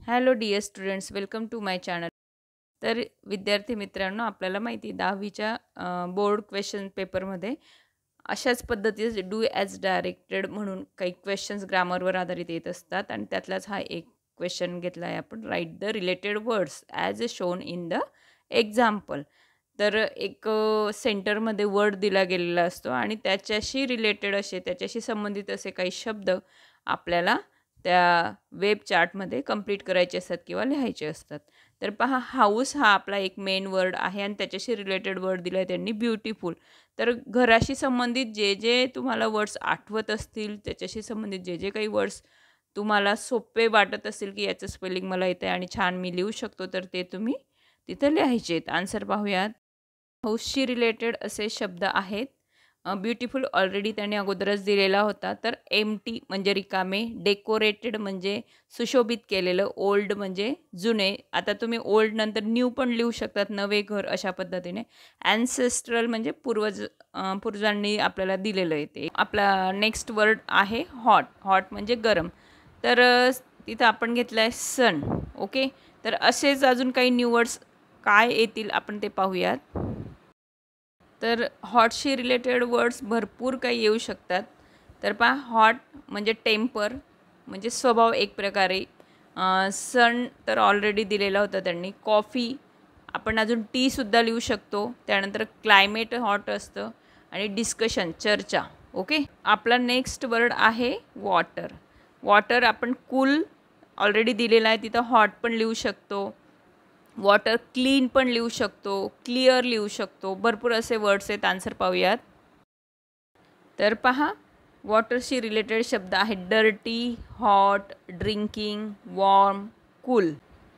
Hello dear students, welcome to my channel. तर विद्यार्थी मित्रांनो, आपल्याला माहिती आहे 10वीच्या बोर्ड क्वेश्चन पेपरमध्ये अशाच पद्धतीचे डू ॲज डायरेक्टेड म्हणून काही क्वेश्चन्स ग्रामरवर आधारित येत असतात आणि त्यातलाच हा एक क्वेश्चन घेतला आहे आपण. Write the related words as a shown in the example. तर एक सेंटरमध्ये वर्ड दिला गेलेला असतो आणि त्याच्याशी रिलेटेड असे त्याच्याशी संबंधित असे काही शब्द आपल्याला त्या वेब चार्टमध्ये कंप्लीट करायचे असतात किंवा लिहायचे असतात. तर पहा, हाऊस हा आपला एक मेन वर्ड आहे आणि त्याच्याशी रिलेटेड वर्ड दिला आहे त्यांनी ब्युटिफुल. तर घराशी संबंधित जे जे तुम्हाला वर्ड्स आठवत असतील, त्याच्याशी संबंधित जे जे काही वर्ड्स तुम्हाला सोपे वाटत असतील की याचं स्पेलिंग मला येतं आहे आणि छान मी लिहू शकतो, तर ते तुम्ही तिथं लिहायचे आहेत. आन्सर पाहूयात. हाऊसशी रिलेटेड असे शब्द आहेत. ब्युटिफुल ऑलरेडी त्याने अगोदरच दिलेला होता. तर एम्प्टी म्हणजे रिकामे, डेकोरेटेड म्हणजे सुशोभित केलेलं, ओल्ड म्हणजे जुने. आता तुम्ही ओल्ड नंतर न्यू पण लिहू शकतात, नवे घर अशा पद्धतीने. ॲन्सेस्ट्रल म्हणजे पूर्वजांनी आपल्याला दिलेलं आहे ते. आपला नेक्स्ट वर्ड आहे हॉट. हॉट म्हणजे गरम. तर तिथं आपण घेतलं आहे सन. ओके. तर असेच अजून काही न्यू वर्ड्स काय येतील आपण ते पाहूयात. तर हॉटशी रिलेटेड वर्ड्स भरपूर काही येऊ शकतात. तर पहा, हॉट म्हणजे टेम्पर म्हणजे स्वभाव एक प्रकारे. सन तर ऑलरेडी दिलेला होता त्यांनी. कॉफी, आपण अजून टीसुद्धा लिहू शकतो. त्यानंतर क्लायमेट हॉट असतं आणि डिस्कशन चर्चा. ओके. आपला नेक्स्ट वर्ड आहे वॉटर. वॉटर आपण कूल ऑलरेडी दिलेला आहे, तिथं हॉट पण लिहू शकतो. वॉटर क्लीन पण लिहू शकतो, क्लिअर लिहू शकतो. भरपूर असे वर्ड्स आहेत. आन्सर पाहूयात. तर पहा, वॉटरशी रिलेटेड शब्द आहेत dirty, hot, drinking, warm, cool.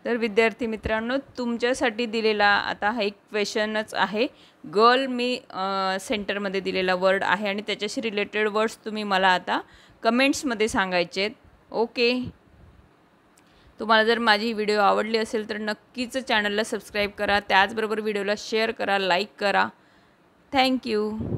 तर विद्यार्थी मित्रांनो, तुमच्यासाठी दिलेला आता हा एक क्वेश्चनच आहे. गर्ल मी सेंटरमध्ये दिलेला वर्ड आहे आणि त्याच्याशी रिलेटेड वर्ड्स तुम्ही मला आता कमेंट्समध्ये सांगायचे आहेत. ओके. तुम्हाला जर माझी व्हिडिओ आवडली असेल तर नक्कीच चॅनलला सबस्क्राईब करा. त्याचबरोबर व्हिडिओला शेअर करा, लाईक करा. थँक्यू.